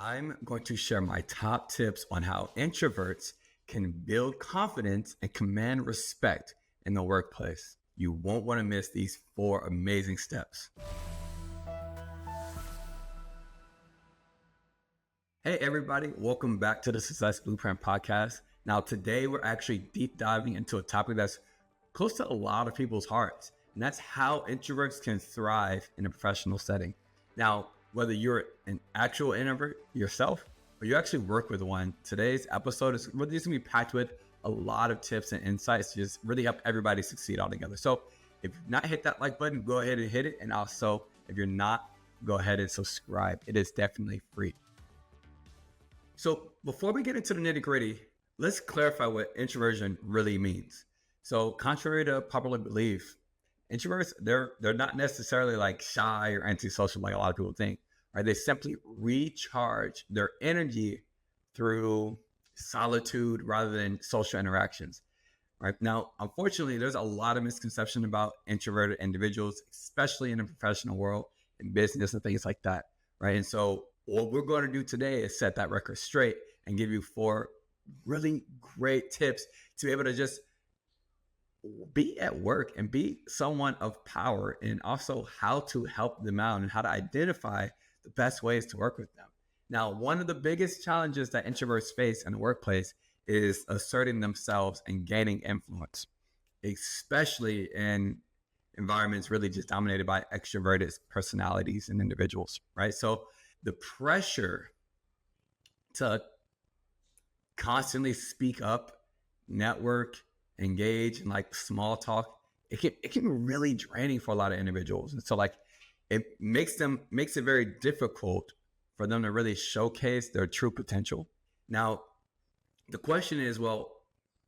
I'm going to share my top tips on how introverts can build confidence and command respect in the workplace. You won't want to miss these 4 amazing steps. Hey, everybody, welcome back to the Success Blueprint Podcast. Now, today we're actually deep diving into a topic that's close to a lot of people's hearts, and that's how introverts can thrive in a professional setting. Now, whether you're an actual introvert yourself or you actually work with one, today's episode is really just gonna be packed with a lot of tips and insights to just really help everybody succeed all together. So if you've not hit that like button, go ahead and hit it. And also, if you're not, go ahead and subscribe. It is definitely free. So before we get into the nitty gritty, let's clarify what introversion really means. So contrary to popular belief, introverts, they're not necessarily like shy or antisocial like a lot of people think, right? They simply recharge their energy through solitude rather than social interactions, right? Now, unfortunately, there's a lot of misconception about introverted individuals, especially in the professional world, in business and things like that, right? And so what we're going to do today is set that record straight and give you 4 really great tips to be able to just be at work and be someone of power, and also how to help them out and how to identify the best ways to work with them. Now, one of the biggest challenges that introverts face in the workplace is asserting themselves and gaining influence, especially in environments really just dominated by extroverted personalities and individuals, right? So the pressure to constantly speak up, network, engage in like small talk, it can be really draining for a lot of individuals. And so like it makes it very difficult for them to really showcase their true potential. Now, the question is, well,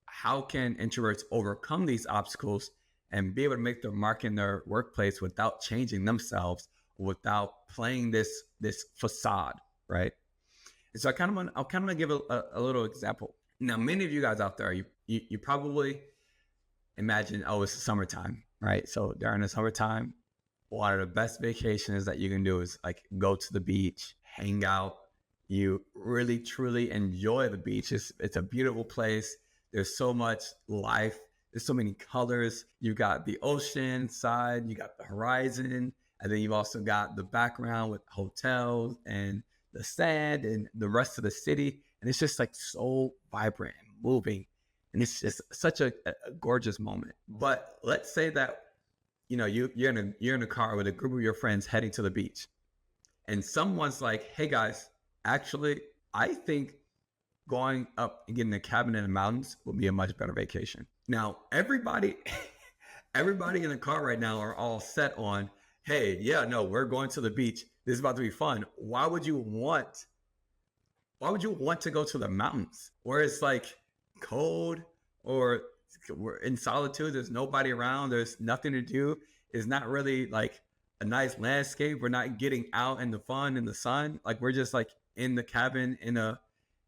how can introverts overcome these obstacles and be able to make their mark in their workplace without changing themselves, without playing this facade, right? And so I'll kind of give a little example. Now, many of you guys out there, you probably imagine, oh, it's the summertime, right? So during the summertime, one of the best vacations that you can do is like go to the beach, hang out. You really, truly enjoy the beach. It's a beautiful place. There's so much life. There's so many colors. You got the ocean side, you got the horizon, and then you've also got the background with hotels and the sand and the rest of the city. And it's just like so vibrant and moving. And it's just such a gorgeous moment. But let's say that, you know, you're in a car with a group of your friends heading to the beach. And someone's like, hey guys, actually, I think going up and getting a cabin in the mountains will be a much better vacation. Now, everybody in the car right now are all set on, hey, yeah, no, we're going to the beach. This is about to be fun. Why would you want to go to the mountains where it's like cold, or we're in solitude? There's nobody around. There's nothing to do. It's not really like a nice landscape. We're not getting out in the fun in the sun. Like we're just like in the cabin in an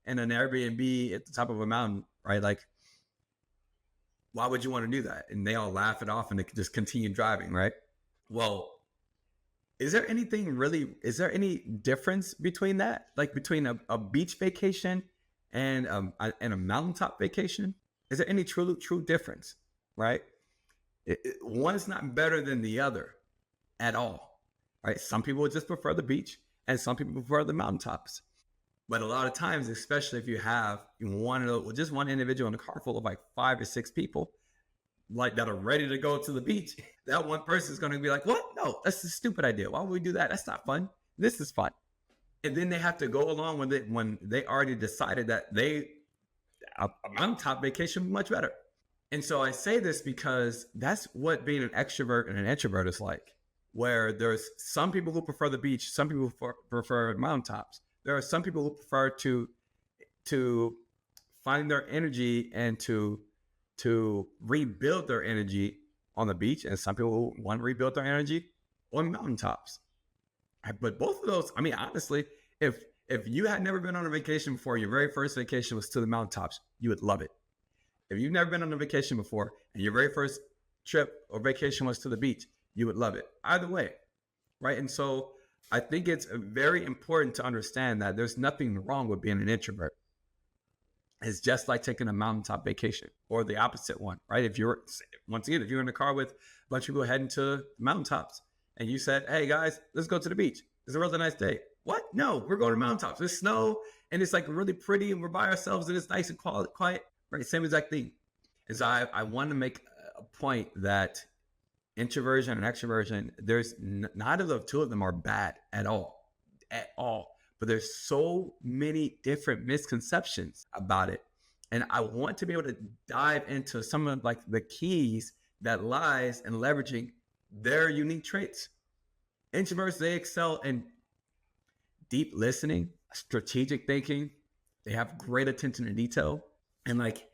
Airbnb at the top of a mountain, right? Like, why would you want to do that? And they all laugh it off and they just continue driving, right? Well, is there any difference between that? Like between a beach vacation and a mountaintop vacation? Is there any true difference, right? One's not better than the other at all, right? Some people just prefer the beach and some people prefer the mountaintops. But a lot of times, especially if you have just one individual in a car full of like 5 or 6 people, like that are ready to go to the beach, that one person is going to be like, what? No, that's a stupid idea. Why would we do that? That's not fun. This is fun. And then they have to go along with it when they already decided that a mountaintop vacation would be much better. And so I say this because that's what being an extrovert and an introvert is like, where there's some people who prefer the beach, some people prefer mountaintops. There are some people who prefer to find their energy and to rebuild their energy on the beach, and some people who want to rebuild their energy on mountaintops. But both of those, I mean, honestly, if you had never been on a vacation before, your very first vacation was to the mountaintops, you would love it. If you've never been on a vacation before and your very first trip or vacation was to the beach, you would love it. Either way, right? And so I think it's very important to understand that there's nothing wrong with being an introvert. It's just like taking a mountaintop vacation or the opposite one, right? If you're, once again, if you're in a car with a bunch of people heading to mountaintops and you said, hey guys, let's go to the beach. It's a really nice day. What? No, we're going to mountaintops. There's snow and it's like really pretty and we're by ourselves and it's nice and quiet, right? Same exact thing. And so I want to make a point that introversion and extroversion, there's neither of the two of them are bad at all. But there's so many different misconceptions about it. And I want to be able to dive into some of like the keys that lies in leveraging their unique traits. Introverts, they excel in deep listening, strategic thinking. They have great attention to detail. And like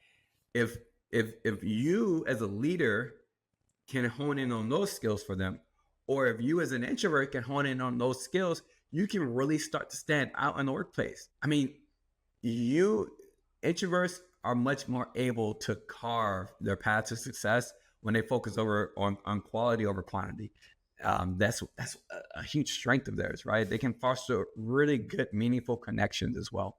if you as a leader can hone in on those skills for them, or if you as an introvert can hone in on those skills, you can really start to stand out in the workplace. I mean, introverts are much more able to carve their path to success when they focus on quality over quantity. That's a huge strength of theirs, right? They can foster really good, meaningful connections as well.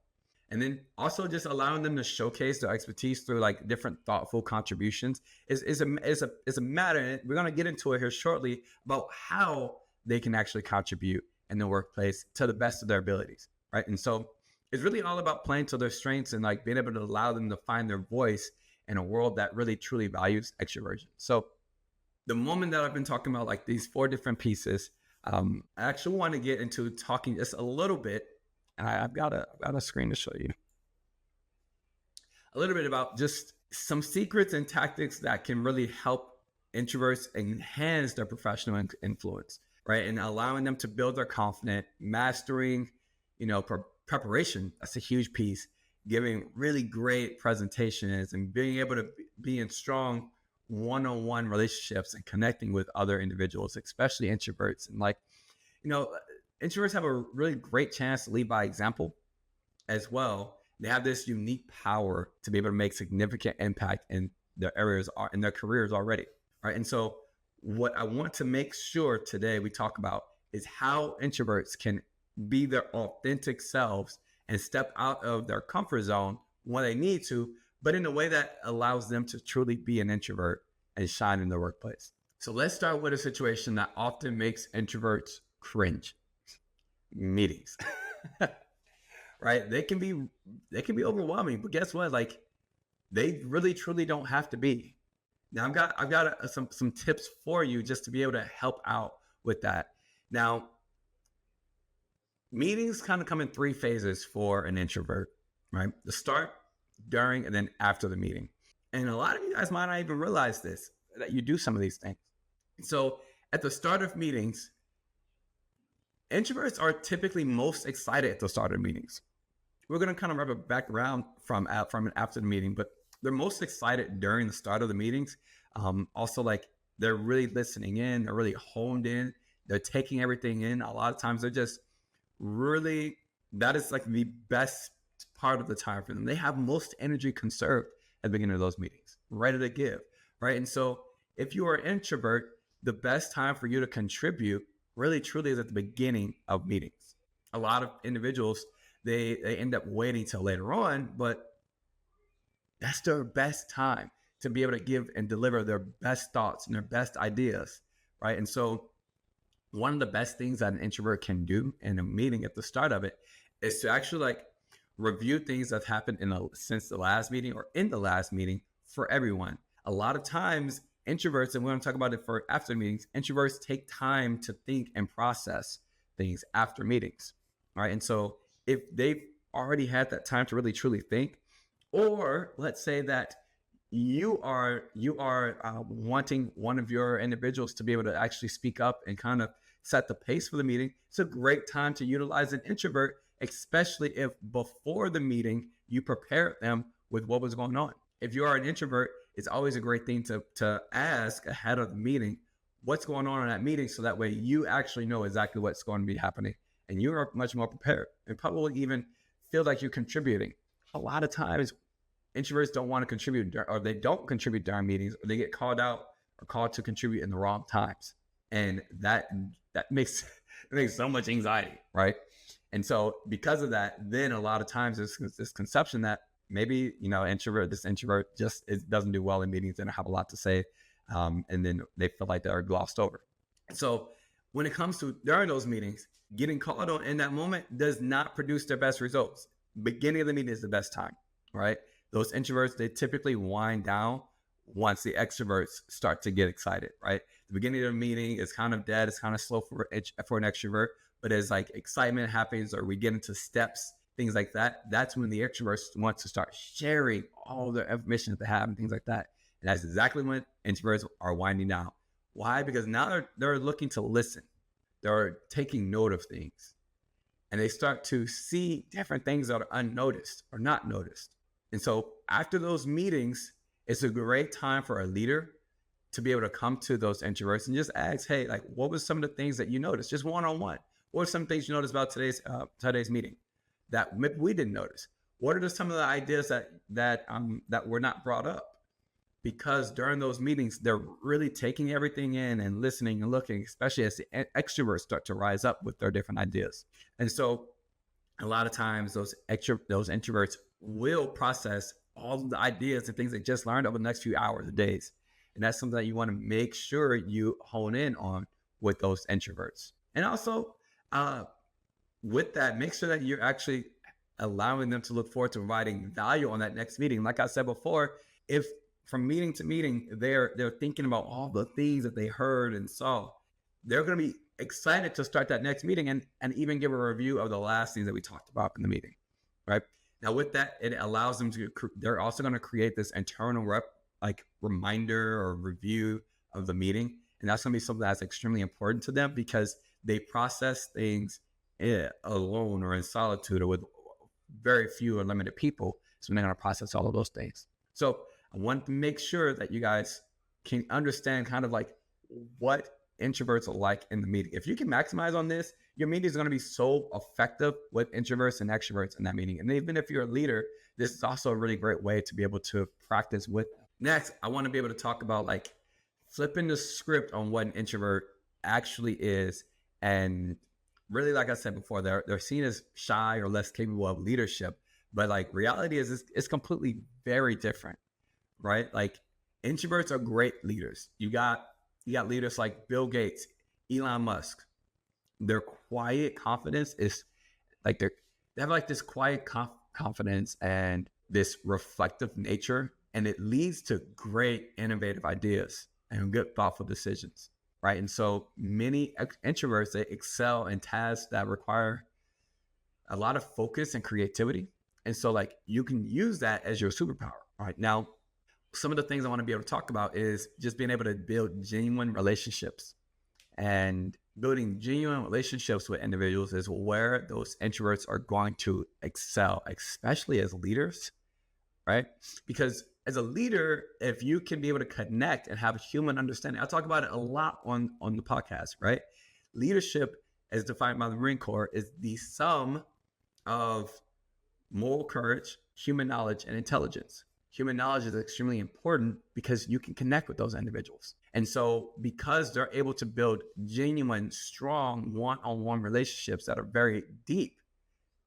And then also just allowing them to showcase their expertise through like different thoughtful contributions is a matter. And we're going to get into it here shortly about how they can actually contribute in the workplace to the best of their abilities, right? And so it's really all about playing to their strengths and like being able to allow them to find their voice in a world that really truly values extroversion. So the moment that I've been talking about like these 4 different pieces, I actually want to get into talking just a little bit. And I've got a screen to show you a little bit about just some secrets and tactics that can really help introverts enhance their professional influence, right? And allowing them to build their confidence, mastering, preparation. That's a huge piece. Giving really great presentations and being able to be in strong one-on-one relationships and connecting with other individuals, especially introverts. And like, introverts have a really great chance to lead by example as well. They have this unique power to be able to make significant impact in their areas, in their careers already, right? And so what I want to make sure today we talk about is how introverts can be their authentic selves and step out of their comfort zone when they need to, but in a way that allows them to truly be an introvert and shine in the workplace. So let's start with a situation that often makes introverts cringe. Meetings. Right? They can be overwhelming, but guess what? Like they really truly don't have to be. Now I've got some tips for you just to be able to help out with that. Now, meetings kind of come in 3 phases for an introvert, right? The start, during, and then after the meeting. And a lot of you guys might not even realize this, that you do some of these things. So at the start of meetings, introverts are typically most excited at the start of meetings. We're going to kind of wrap it back around from after the meeting, but they're most excited during the start of the meetings. Also, like they're really listening in, they're really honed in, they're taking everything in. A lot of times they're just really, that is like the best part of the time for them. They have most energy conserved at the beginning of those meetings, ready to give, right? And so if you are an introvert, the best time for you to contribute really truly is at the beginning of meetings. A lot of individuals, they end up waiting till later on, but that's their best time to be able to give and deliver their best thoughts and their best ideas, right? And so one of the best things that an introvert can do in a meeting at the start of it is to actually like review things that happened since the last meeting or in the last meeting for everyone. A lot of times introverts, and we're going to talk about it for after meetings, introverts take time to think and process things after meetings, right? And so if they've already had that time to really truly think, or let's say that you are wanting one of your individuals to be able to actually speak up and kind of set the pace for the meeting, it's a great time to utilize an introvert, especially if before the meeting you prepared them with what was going on. If you are an introvert, it's always a great thing to ask ahead of the meeting what's going on in that meeting, so that way you actually know exactly what's going to be happening and you are much more prepared and probably even feel like you're contributing. A lot of times introverts don't want to contribute, or they don't contribute during meetings, or they get called out or called to contribute in the wrong times. And that makes it makes so much anxiety, right? And so because of that, then a lot of times there's this conception that maybe, this introvert just doesn't do well in meetings and have a lot to say. And then they feel like they're glossed over. So when it comes to during those meetings, getting called on in that moment does not produce their best results. Beginning of the meeting is the best time, right? Those introverts, they typically wind down once the extroverts start to get excited, right? The beginning of the meeting is kind of dead. It's kind of slow for an extrovert, but as like excitement happens or we get into steps, things like that, that's when the extroverts want to start sharing all the information that they have and things like that. And that's exactly when introverts are winding down. Why? Because now they're looking to listen. They're taking note of things. And they start to see different things that are unnoticed or not noticed. And so after those meetings, it's a great time for a leader to be able to come to those introverts and just ask, hey, like, what was some of the things that you noticed? Just one-on-one. What are some things you noticed about today's meeting that maybe we didn't notice? What are some of the ideas that were not brought up? Because during those meetings, they're really taking everything in and listening and looking, especially as the extroverts start to rise up with their different ideas. And so a lot of times those introverts will process all of the ideas and things they just learned over the next few hours or days. And that's something that you want to make sure you hone in on with those introverts. And also with that, make sure that you're actually allowing them to look forward to providing value on that next meeting. Like I said before, if from meeting to meeting, they're thinking about all the things that they heard and saw, they're going to be excited to start that next meeting and even give a review of the last things that we talked about in the meeting, right? Now with that, it allows them to, they're also going to create this internal reminder or review of the meeting. And that's going to be something that's extremely important to them because they process things alone or in solitude or with very few or limited people. So they're going to process all of those things. So I want to make sure that you guys can understand kind of like what introverts are like in the meeting. If you can maximize on this, your meeting is going to be so effective with introverts and extroverts in that meeting. And even if you're a leader, this is also a really great way to be able to practice with them. Next, I want to be able to talk about like flipping the script on what an introvert actually is. And really, like I said before, they're seen as shy or less capable of leadership. But like reality is it's completely very different, right? Like introverts are great leaders. You got leaders like Bill Gates, Elon Musk. Their quiet confidence is like they have like this quiet confidence and this reflective nature, and it leads to great innovative ideas and good thoughtful decisions, right? And so many introverts, they excel in tasks that require a lot of focus and creativity. And so like you can use that as your superpower, right? Now, some of the things I want to be able to talk about is just being able to build genuine relationships. And building genuine relationships with individuals is where those introverts are going to excel, especially as leaders, right? Because as a leader, if you can be able to connect and have a human understanding, I talk about it a lot on the podcast, right? Leadership, as defined by the Marine Corps, is the sum of moral courage, human knowledge, and intelligence. Human knowledge is extremely important because you can connect with those individuals. And so because they're able to build genuine, strong one-on-one relationships that are very deep,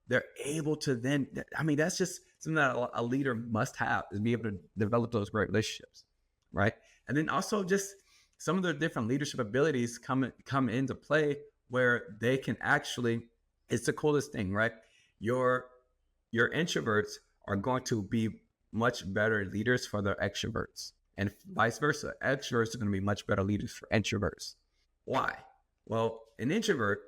they're able to then, I mean, that's just something that a leader must have, is be able to develop those great relationships, right? And then also just some of the different leadership abilities come into play where they can actually, it's the coolest thing, right? Your introverts are going to be much better leaders for their extroverts, and vice versa. Extroverts are going to be much better leaders for introverts. Why? Well, an introvert,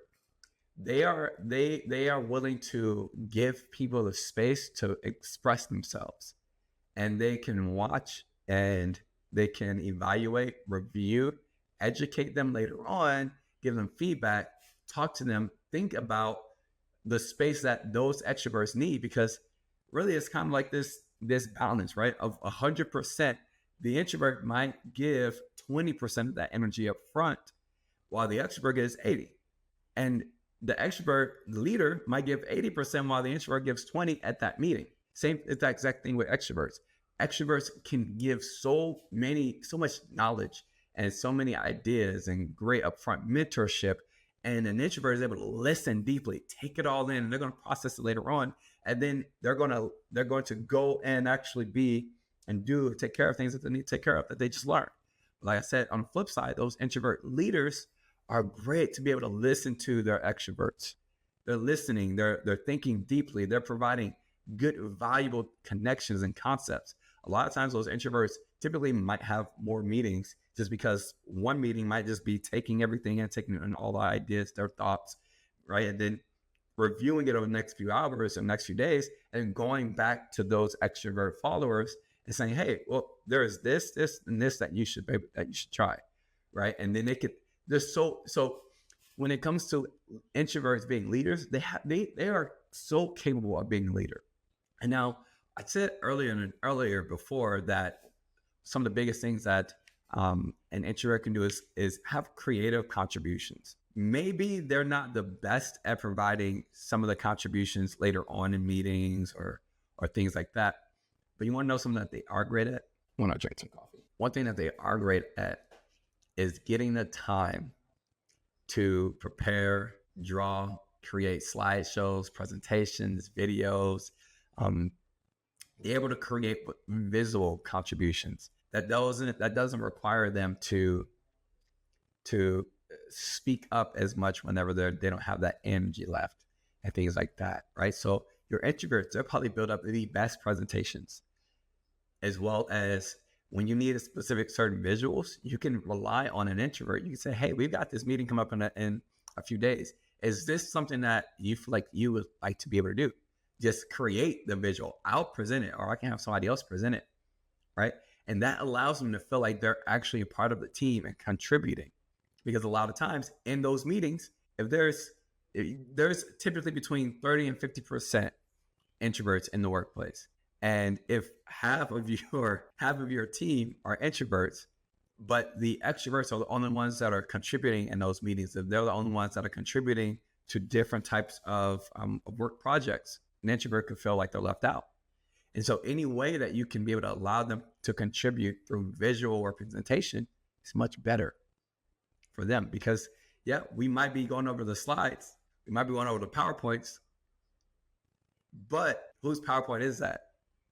they are willing to give people the space to express themselves, and they can watch and they can evaluate, review, educate them later on, give them feedback, talk to them, think about the space that those extroverts need, because really it's kind of like this balance, right? Of 100%, the introvert might give 20% of that energy up front, while the extrovert gives 80. And the extrovert leader might give 80% while the introvert gives 20 at that meeting. Same, it's that exact thing with extroverts. Extroverts can give so much knowledge and so many ideas and great upfront mentorship. And an introvert is able to listen deeply, take it all in, and they're going to process it later on. And then they're going to go and actually be and take care of things that they need to take care of that they just learned. Like I said, on the flip side, those introvert leaders are great to be able to listen to their extroverts. They're listening, they're thinking deeply, they're providing good, valuable connections and concepts. A lot of times those introverts typically might have more meetings just because one meeting might just be taking everything and taking in all the ideas, their thoughts, right? And then reviewing it over the next few hours or next few days and going back to those extrovert followers and saying, hey, well, there's this, and this that you should try, right? And then so when it comes to introverts being leaders, they are so capable of being a leader. And now I said earlier before that some of the biggest things that an introvert can do is have creative contributions. Maybe they're not the best at providing some of the contributions later on in meetings or things like that. But you want to know something that they are great at? When I drink some coffee. One thing that they are great at is getting the time to prepare, draw, create slideshows, presentations, videos, be able to create visual contributions. That doesn't require them to speak up as much whenever they don't have that energy left and things like that, right? So your introverts, they'll probably build up the best presentations, as well as when you need a specific certain visuals, you can rely on an introvert. You can say, hey, we've got this meeting come up in a few days. Is this something that you feel like you would like to be able to do? Just create the visual. I'll present it, or I can have somebody else present it, right? And that allows them to feel like they're actually a part of the team and contributing. Because a lot of times in those meetings, if there's typically between 30 and 50% introverts in the workplace. And if half of your team are introverts, but the extroverts are the only ones that are contributing in those meetings, if they're the only ones that are contributing to different types of work projects, an introvert could feel like they're left out. And so any way that you can be able to allow them to contribute through visual representation is much better for them. Because yeah, we might be going over the slides, we might be going over the PowerPoints, but whose PowerPoint is that?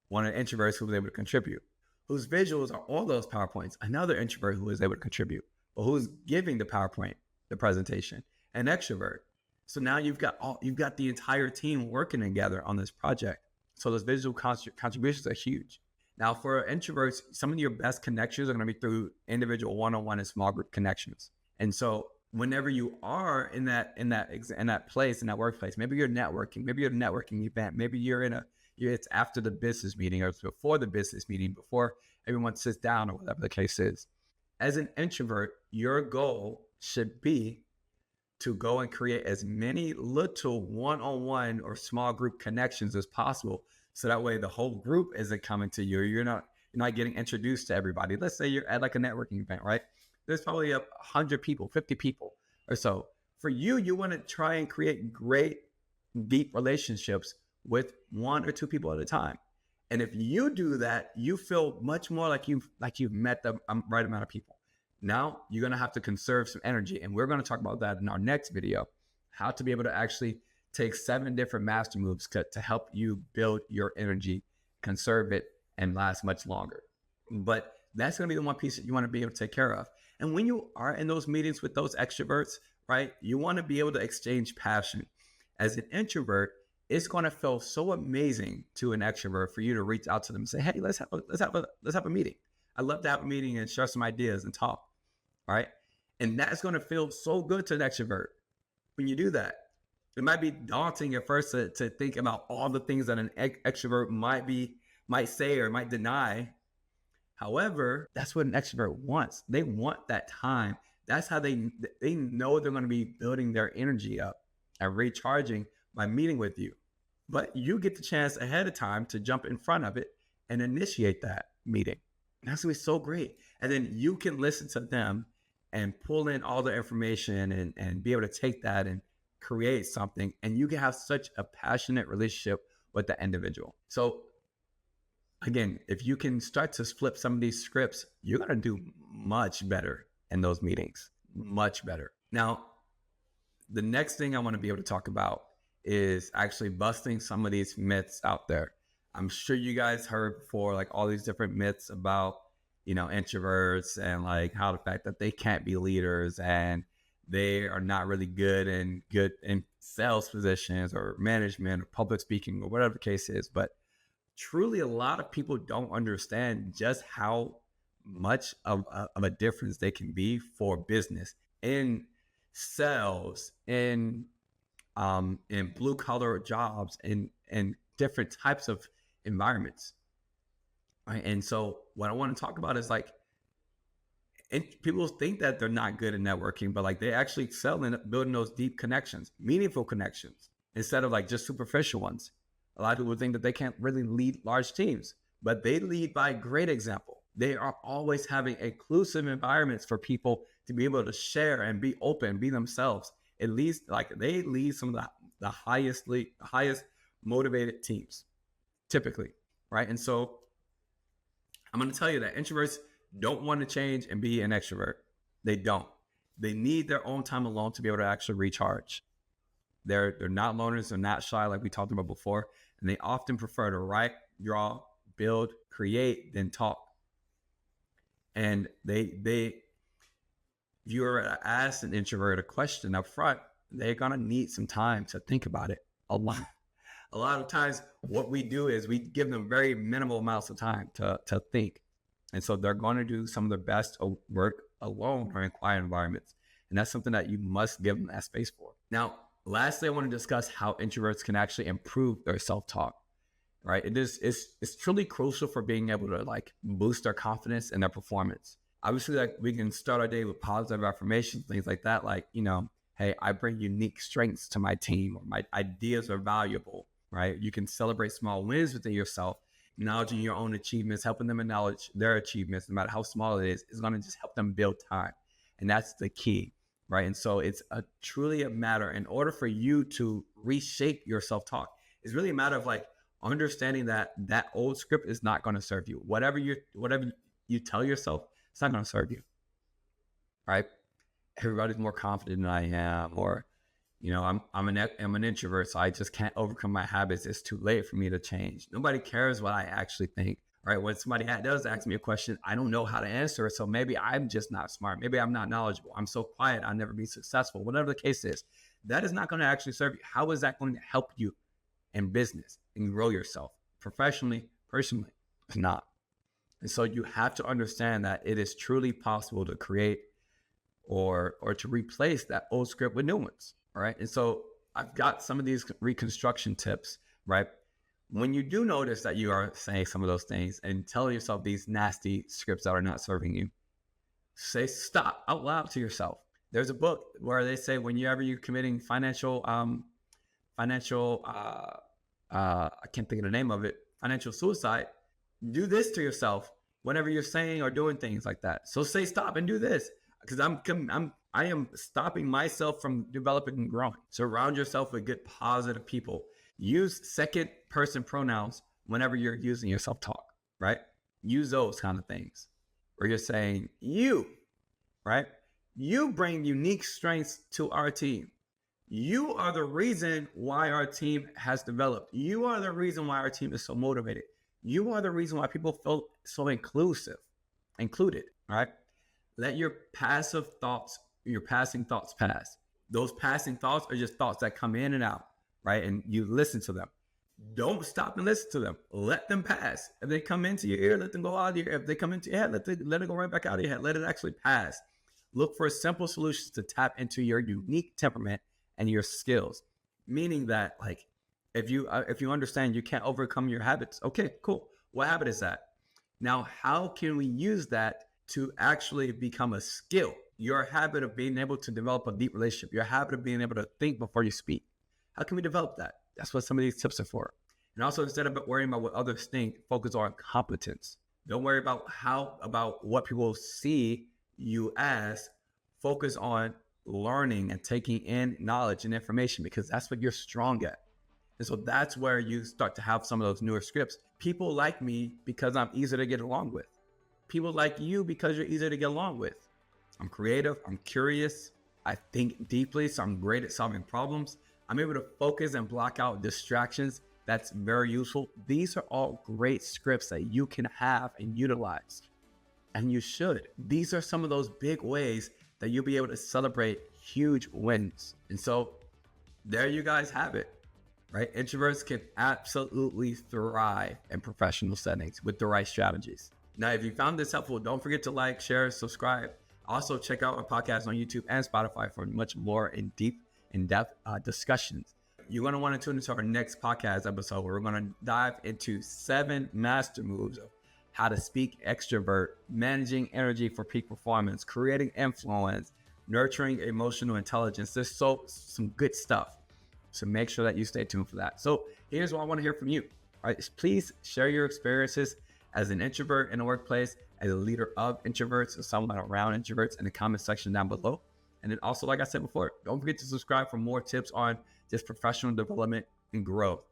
One of the introverts who was able to contribute. Whose visuals are on those PowerPoints? Another introvert who is able to contribute. But who's giving the PowerPoint, the presentation? An extrovert. So now you've got the entire team working together on this project. So those visual contributions are huge. Now for introverts, some of your best connections are going to be through individual one-on-one and small group connections. And so whenever you are in that place, in that workplace, maybe you're networking, maybe you're at a networking event, maybe it's after the business meeting or it's before the business meeting, before everyone sits down or whatever the case is. As an introvert, your goal should be to go and create as many little one-on-one or small group connections as possible. So that way the whole group isn't coming to you. You're not getting introduced to everybody. Let's say you're at like a networking event, right? There's probably 100 people, 50 people or so. For you, you want to try and create great, deep relationships with one or two people at a time. And if you do that, you feel much more like you've met the right amount of people. Now you're going to have to conserve some energy. And we're going to talk about that in our next video, how to be able to actually take 7 different master moves to help you build your energy, conserve it, and last much longer. But that's going to be the one piece that you want to be able to take care of. And when you are in those meetings with those extroverts, right, you want to be able to exchange passion. As an introvert, it's going to feel so amazing to an extrovert for you to reach out to them and say, hey, let's have a meeting. I'd love to have a meeting and share some ideas and talk. All right. And that's going to feel so good to an extrovert when you do that. It might be daunting at first to think about all the things that an extrovert might say or might deny. However, that's what an extrovert wants. They want that time. That's how they know they're going to be building their energy up and recharging by meeting with you. But you get the chance ahead of time to jump in front of it and initiate that meeting. And that's going to be so great. And then you can listen to them and pull in all the information and be able to take that and create something. And you can have such a passionate relationship with the individual. So again, if you can start to flip some of these scripts, you're going to do much better in those meetings. Much better. Now, the next thing I want to be able to talk about is actually busting some of these myths out there. I'm sure you guys heard before, like all these different myths about, introverts and like how the fact that they can't be leaders and they are not really good in sales positions or management or public speaking or whatever the case is. But truly, a lot of people don't understand just how much of a difference they can be for business in sales, in blue collar jobs, in different types of environments. Right. And so what I want to talk about is like, and people think that they're not good at networking, but like they actually excel in building those deep connections, meaningful connections, instead of like just superficial ones. A lot of people think that they can't really lead large teams, but they lead by great example. They are always having inclusive environments for people to be able to share and be open, be themselves. At least like they lead some of the highest motivated teams, typically, right? And so I'm going to tell you that introverts don't want to change and be an extrovert. They don't. They need their own time alone to be able to actually recharge. They're not loners, they're not shy like we talked about before, and they often prefer to write, draw, build, create than talk. And if you were to ask an introvert a question up front, they're gonna need some time to think about it. A lot of times what we do is we give them very minimal amounts of time to think. And so they're going to do some of their best work alone or in quiet environments. And that's something that you must give them that space for. Now, lastly, I want to discuss how introverts can actually improve their self-talk, right? It's truly crucial for being able to like boost their confidence and their performance. Obviously, like we can start our day with positive affirmations, things like that. Like, hey, I bring unique strengths to my team, or my ideas are valuable, right? You can celebrate small wins within yourself, acknowledging your own achievements, helping them acknowledge their achievements, no matter how small it is going to just help them build time. And that's the key, right? And so it's truly a matter, in order for you to reshape your self-talk, it's really a matter of like understanding that old script is not going to serve you. Whatever you tell yourself, it's not going to serve you, right? Everybody's more confident than I am, or I'm an introvert, so I just can't overcome my habits. It's too late for me to change. Nobody cares what I actually think, right? When somebody does ask me a question, I don't know how to answer it. So maybe I'm just not smart. Maybe I'm not knowledgeable. I'm so quiet, I'll never be successful. Whatever the case is, that is not going to actually serve you. How is that going to help you in business and grow yourself professionally, personally? It's not. And so you have to understand that it is truly possible to create or to replace that old script with new ones. All right. And so I've got some of these reconstruction tips, right? When you do notice that you are saying some of those things and telling yourself these nasty scripts that are not serving you, say stop out loud to yourself. There's a book where they say whenever you're committing financial, I can't think of the name of it, financial suicide, do this to yourself whenever you're saying or doing things like that. So say stop and do this, because I am stopping myself from developing and growing. Surround yourself with good, positive people. Use second person pronouns whenever you're using your self-talk, right? Use those kind of things where you're saying you, right? You bring unique strengths to our team. You are the reason why our team has developed. You are the reason why our team is so motivated. You are the reason why people feel so included, right? Let your passing thoughts pass. Those passing thoughts are just thoughts that come in and out, right? And you listen to them. Don't stop and listen to them. Let them pass. If they come into your ear, let them go out of your ear. If they come into your head, let it go right back out of your head. Let it actually pass. Look for simple solutions to tap into your unique temperament and your skills. Meaning that, like, if you understand you can't overcome your habits, okay, cool. What habit is that? Now, how can we use that to actually become a skill? Your habit of being able to develop a deep relationship, your habit of being able to think before you speak. How can we develop that? That's what some of these tips are for. And also, instead of worrying about what others think, focus on competence. Don't worry about what people see you as. Focus on learning and taking in knowledge and information, because that's what you're strong at. And so that's where you start to have some of those newer scripts. People like me because I'm easy to get along with. People like you because you're easy to get along with. I'm creative. I'm curious. I think deeply, so I'm great at solving problems. I'm able to focus and block out distractions. That's very useful. These are all great scripts that you can have and utilize, and you should. These are some of those big ways that you'll be able to celebrate huge wins. And so there you guys have it, right? Introverts can absolutely thrive in professional settings with the right strategies. Now, if you found this helpful, don't forget to like, share, subscribe. Also, check out our podcast on YouTube and Spotify for much more in-depth discussions. You're going to want to tune into our next podcast episode where we're going to dive into 7 master moves of how to speak extrovert, managing energy for peak performance, creating influence, nurturing emotional intelligence. There's some good stuff. So make sure that you stay tuned for that. So here's what I want to hear from you. All right, please share your experiences as an introvert in the workplace, as a leader of introverts, or someone around introverts in the comment section down below. And then also, like I said before, don't forget to subscribe for more tips on just professional development and growth.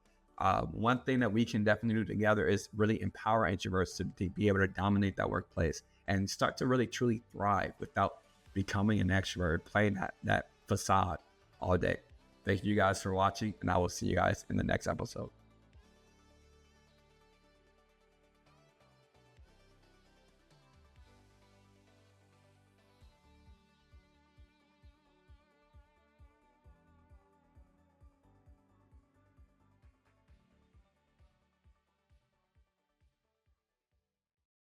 One thing that we can definitely do together is really empower introverts to be able to dominate that workplace and start to really truly thrive without becoming an extrovert, playing that facade all day. Thank you guys for watching, and I will see you guys in the next episode.